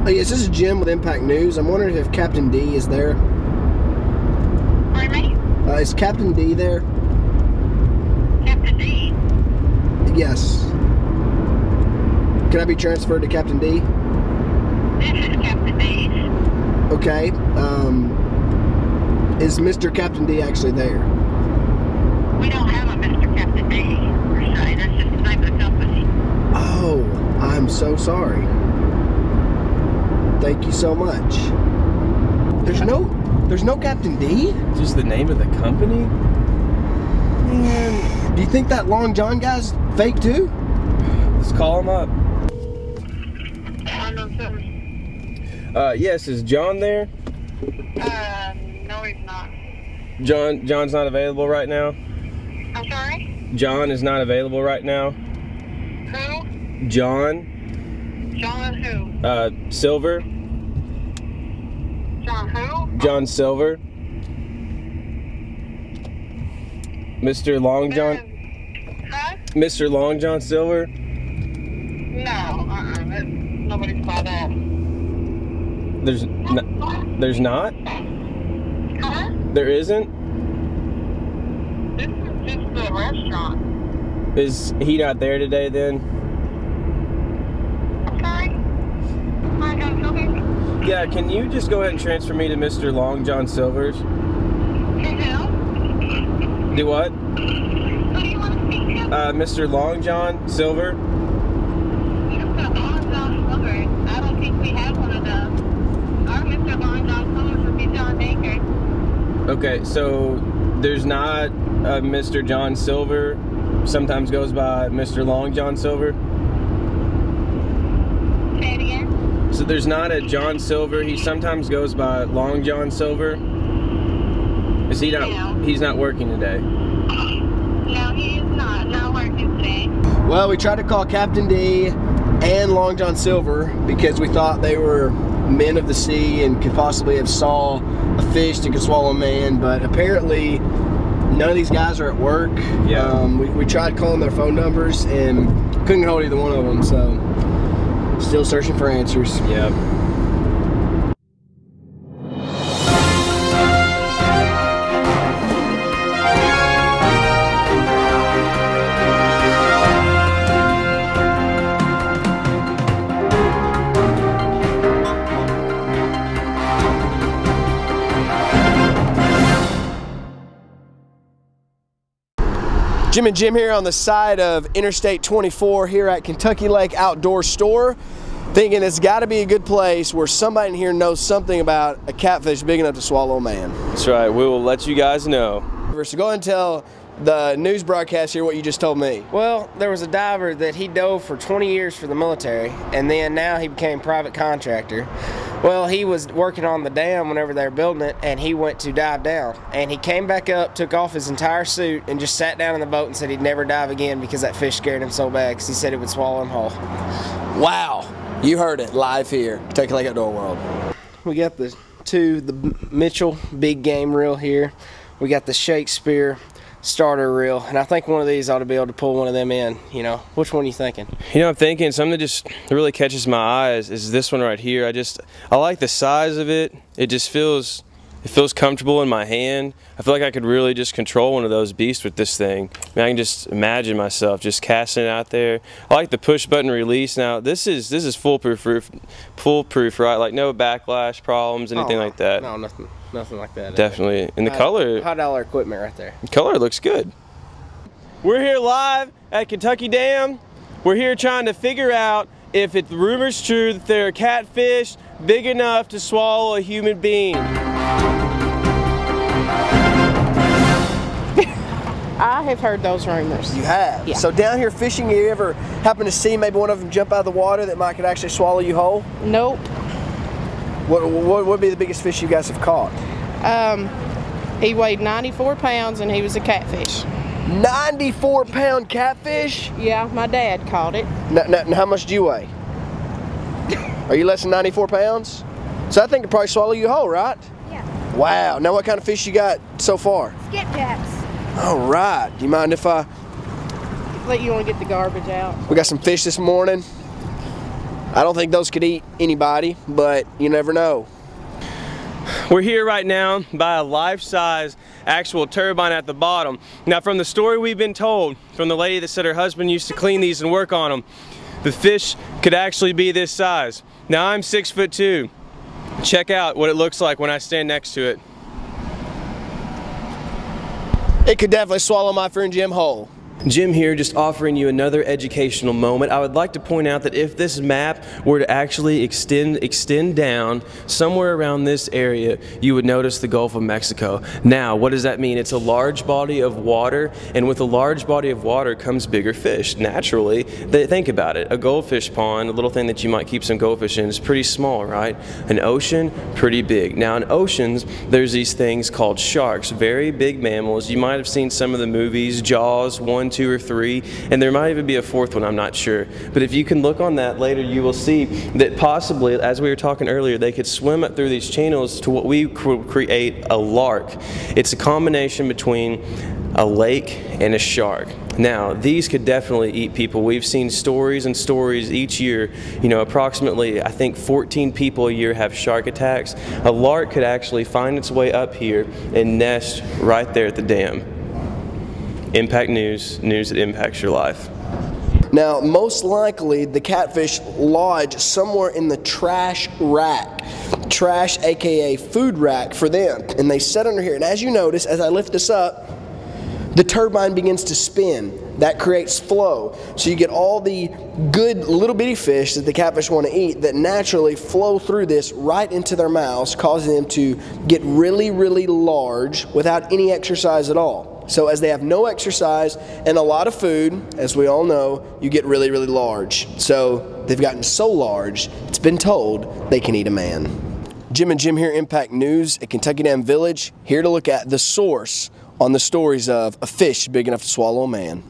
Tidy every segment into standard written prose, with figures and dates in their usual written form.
Oh, yes, this is Jim with Impact News. I'm wondering if Captain D is there. Pardon me? Is Captain D there? Captain D? Yes. Can I be transferred to Captain D? This is Captain D. Okay. Is Mr. Captain D actually there? We don't have a Mr. Captain D, per se. That's just the name of the company. Oh, I'm so sorry. Thank you so much. There's no Captain D? Just the name of the company? Man, do you think that Long John guy's fake too? Let's call him up. Yes, is John there? No, he's not. John's not available right now? I'm sorry? John is not available right now? Who? John? John who? Silver? John who? John Silver? Mr. Long John? Huh? Mr. Long John Silver? No, nobody's by that. There's not? Huh? There isn't? This is just the restaurant. Is he not there today then? I'm sorry? Long John Silver? Yeah, can you just go ahead and transfer me to Mr. Long John Silver's? To who? Do what? Who do you want to speak to? Mr. Long John Silver? Mr. Long John Silver. I don't think we have one of those. Our Mr. Long John Silver would be John Baker. Okay, so there's not a Mr. John Silver, sometimes goes by Mr. Long John Silver? Say it again? So there's not a John Silver, he sometimes goes by Long John Silver? Is he not, No. he's not working today? No, he is not working today. Well, we tried to call Captain D and Long John Silver because we thought they were men of the sea and could possibly have saw a fish that could swallow a man, but apparently none of these guys are at work. Yeah. We tried calling their phone numbers and couldn't get hold of either one of them, so still searching for answers. Yeah. Jim and Jim here on the side of Interstate 24 here at Kentucky Lake Outdoor Store, thinking it's got to be a good place where somebody in here knows something about a catfish big enough to swallow a man. That's right, we will let you guys know. So go ahead and tell the news broadcast here what you just told me. Well, there was a diver that he dove for 20 years for the military, and then now he became private contractor. Well, he was working on the dam whenever they were building it, and he went to dive down. And he came back up, took off his entire suit, and just sat down in the boat and said he'd never dive again because that fish scared him so bad because he said it would swallow him whole. Wow, you heard it live here, Kentucky Lake Outdoor World. We got the Mitchell big game reel here. We got the Shakespeare starter reel, and I think one of these ought to be able to pull one of them in. You know, which one are you thinking? You know, I'm thinking something that just really catches my eyes is this one right here. I like the size of it. It just feels comfortable in my hand. I feel like I could really just control one of those beasts with this thing. I mean, I can just imagine myself just casting it out there. I like the push button release. Now this is foolproof, right? Like no backlash problems, anything like that. No, nothing like that. Definitely. And the color. $5 equipment right there. The color looks good. We're here live at Kentucky Dam. We're here trying to figure out if the rumor's true that there are catfish big enough to swallow a human being. I have heard those rumors. You have? Yeah. So down here fishing, you ever happen to see maybe one of them jump out of the water that could actually swallow you whole? Nope. What would be the biggest fish you guys have caught? He weighed 94 pounds and he was a catfish. 94-pound catfish? Yeah, my dad caught it. Now, how much do you weigh? Are you less than 94 pounds? So I think it'd probably swallow you whole, right? Yeah. Wow. Now what kind of fish you got so far? Skipjacks. All right. Do you mind if I... Let you want to get the garbage out. We got some fish this morning. I don't think those could eat anybody, but you never know. We're here right now by a life-size actual turbine at the bottom. Now, from the story we've been told from the lady that said her husband used to clean these and work on them, the fish could actually be this size. Now, I'm 6'2". Check out what it looks like when I stand next to it. It could definitely swallow my friend Jim whole. Jim here, just offering you another educational moment. I would like to point out that if this map were to actually extend down somewhere around this area, you would notice the Gulf of Mexico. Now, what does that mean? It's a large body of water, and with a large body of water comes bigger fish. Naturally, think about it. A goldfish pond, a little thing that you might keep some goldfish in, is pretty small, right? An ocean, pretty big. Now, in oceans, there's these things called sharks, very big mammals. You might have seen some of the movies, Jaws 1, 2, or 3, and there might even be a fourth one, I'm not sure. But if you can look on that later, you will see that possibly, as we were talking earlier, they could swim up through these channels to what we create a lark. It's a combination between a lake and a shark. Now, these could definitely eat people. We've seen stories and stories each year. You know, approximately, I think 14 people a year have shark attacks. A lark could actually find its way up here and nest right there at the dam. Impact news, news that impacts your life. Now, most likely, the catfish lodge somewhere in the trash rack. Trash, aka food rack for them. And they sit under here. And as you notice, as I lift this up, the turbine begins to spin. That creates flow. So you get all the good little bitty fish that the catfish want to eat that naturally flow through this right into their mouths, causing them to get really, really large without any exercise at all. So as they have no exercise and a lot of food, as we all know, you get really, really large. So they've gotten so large, it's been told they can eat a man. Jim and Jim here, Impact News at Kentucky Dam Village, here to look at the source on the stories of a fish big enough to swallow a man.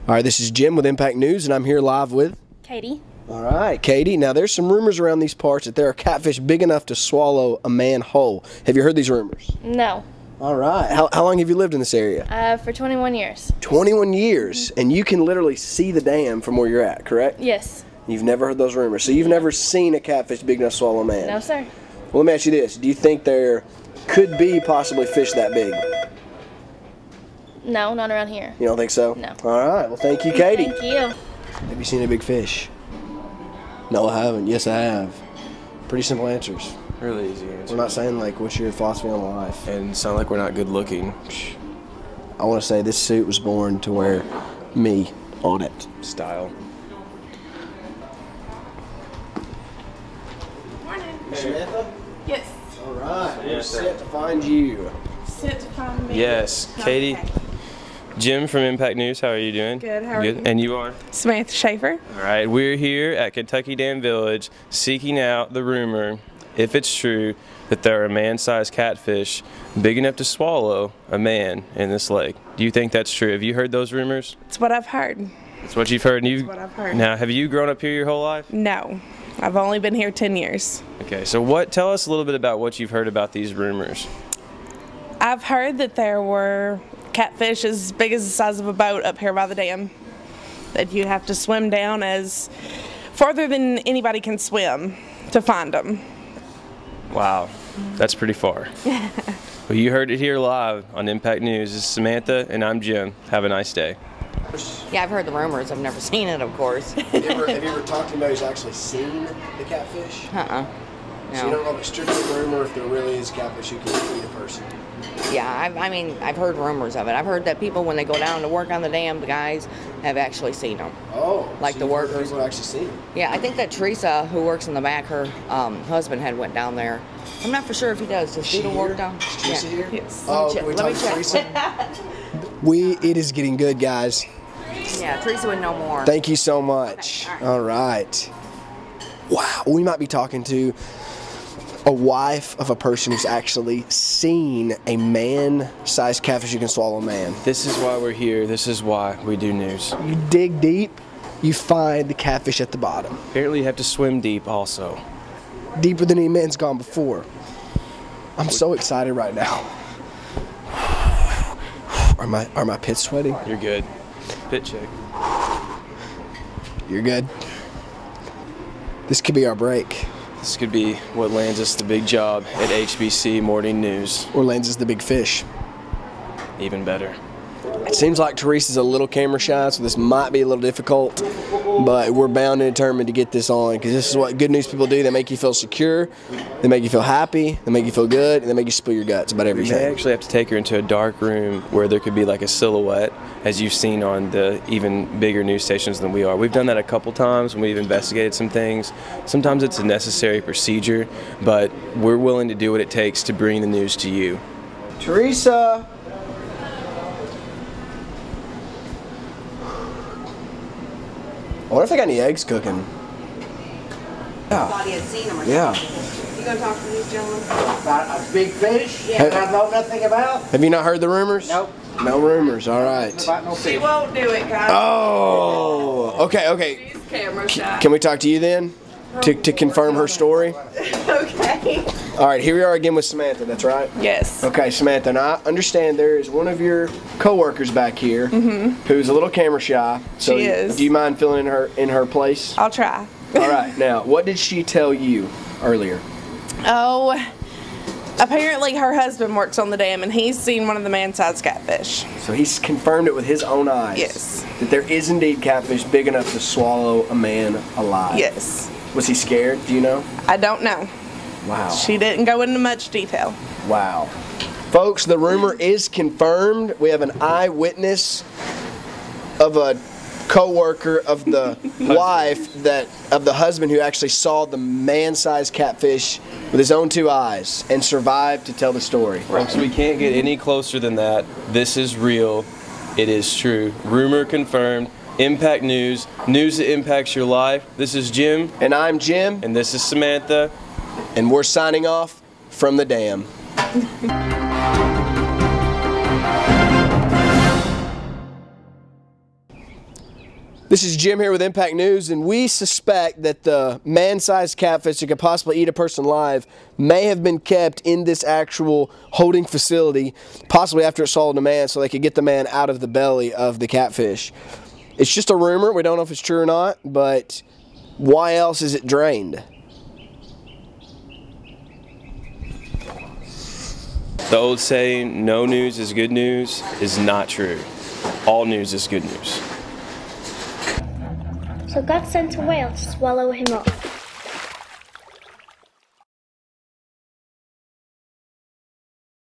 All right, this is Jim with Impact News, and I'm here live with Katie. All right, Katie. Now, there's some rumors around these parts that there are catfish big enough to swallow a man whole. Have you heard these rumors? No. All right. How long have you lived in this area? For 21 years. 21 years, and you can literally see the dam from where you're at, correct? Yes. You've never heard those rumors, so you've never seen a catfish big enough to swallow a man? No, sir. Well, let me ask you this. Do you think there could be possibly fish that big? No, not around here. You don't think so? No. All right. Well, thank you, Katie. Thank you. Have you seen a big fish? No, I haven't. Yes, I have. Pretty simple answers. Really easy answer. We're not saying, like, what's your philosophy on life? And it's not like we're not good looking. I want to say this suit was born to wear me on it. Style. Morning. Samantha? Yes. All right. We're set to find you. Sit to find me. Yes, Katie. Okay. Jim from Impact News, how are you doing? Good, how are you? And you are? Samantha Schaefer. All right, we're here at Kentucky Dam Village seeking out the rumor, if it's true, that there are man-sized catfish big enough to swallow a man in this lake. Do you think that's true? Have you heard those rumors? It's what I've heard. That's what you've heard? And That's what I've heard. Now, have you grown up here your whole life? No. I've only been here 10 years. Okay, so tell us a little bit about what you've heard about these rumors. I've heard that there were catfish as big as the size of a boat up here by the dam. That you have to swim down as farther than anybody can swim to find them. Wow, that's pretty far. Well, you heard it here live on Impact News. This is Samantha, and I'm Jim. Have a nice day. Yeah, I've heard the rumors. I've never seen it, of course. Have you ever talked to anybody who's actually seen the catfish? No. So you don't know if it's strictly a rumor or if there really is catfish who can eat a person? Yeah, I mean, I've heard rumors of it. I've heard that people, when they go down to work on the dam, the guys have actually seen them. Oh, Like so the you've heard workers. people actually seen them. Yeah, I think that Teresa, who works in the back, her husband had went down there. I'm not for sure if he does. Does he do work down? Is Teresa here? Yes. Oh, Let can we me talk to check. Teresa? It is getting good, guys. Yeah, Teresa would know more. Thank you so much. Okay, all right. Wow, we might be talking to a wife of a person who's actually seen a man-sized catfish who can swallow a man. This is why we're here. This is why we do news. You dig deep, you find the catfish at the bottom. Apparently you have to swim deep also. Deeper than any man's gone before. I'm so excited right now. Are my pits sweating? You're good. Pit check. You're good. This could be our break. This could be what lands us the big job at HBC Morning News. Or lands us the big fish. Even better. It seems like Teresa's a little camera shy, so this might be a little difficult, but we're bound and determined to get this on, because this is what good news people do. They make you feel secure, they make you feel happy, they make you feel good, and they make you spill your guts about We everything. may actually have to take her into a dark room where there could be like a silhouette, as you've seen on the even bigger news stations than we are. We've done that a couple times when we've investigated some things. Sometimes it's a necessary procedure, but we're willing to do what it takes to bring the news to you. Teresa! I wonder if they got any eggs cooking. Thought he had seen them or Yeah. something. You gonna talk to these gentlemen? About a big fish Yeah. that I know nothing about? Have you not heard the rumors? Nope. No rumors, all right. About no She fish. won't do it, guys. Oh, okay. She's camera shy. Can we talk to you then? To confirm her story? Okay. All right, here we are again with Samantha, that's right? Yes. Okay, Samantha, and I understand there is one of your co-workers back here who's a little camera shy. So She is. Do you mind filling in her place? I'll try. All right, now, what did she tell you earlier? Oh, apparently her husband works on the dam and he's seen one of the man-sized catfish. So he's confirmed it with his own eyes. Yes. That there is indeed catfish big enough to swallow a man alive. Yes. Was he scared? Do you know? I don't know. Wow. She didn't go into much detail. Wow. Folks, the rumor is confirmed. We have an eyewitness of a co-worker of the wife of the husband who actually saw the man-sized catfish with his own two eyes and survived to tell the story. Folks, we can't get any closer than that. This is real. It is true. Rumor confirmed. Impact News. News that impacts your life. This is Jim. And I'm Jim. And this is Samantha. And we're signing off from the dam. This is Jim here with Impact News, and we suspect that the man-sized catfish that could possibly eat a person alive may have been kept in this actual holding facility, possibly after it swallowed a man, so they could get the man out of the belly of the catfish. It's just a rumor. We don't know if it's true or not, but why else is it drained? The old saying, no news is good news, is not true. All news is good news. So God sent a whale to swallow him up.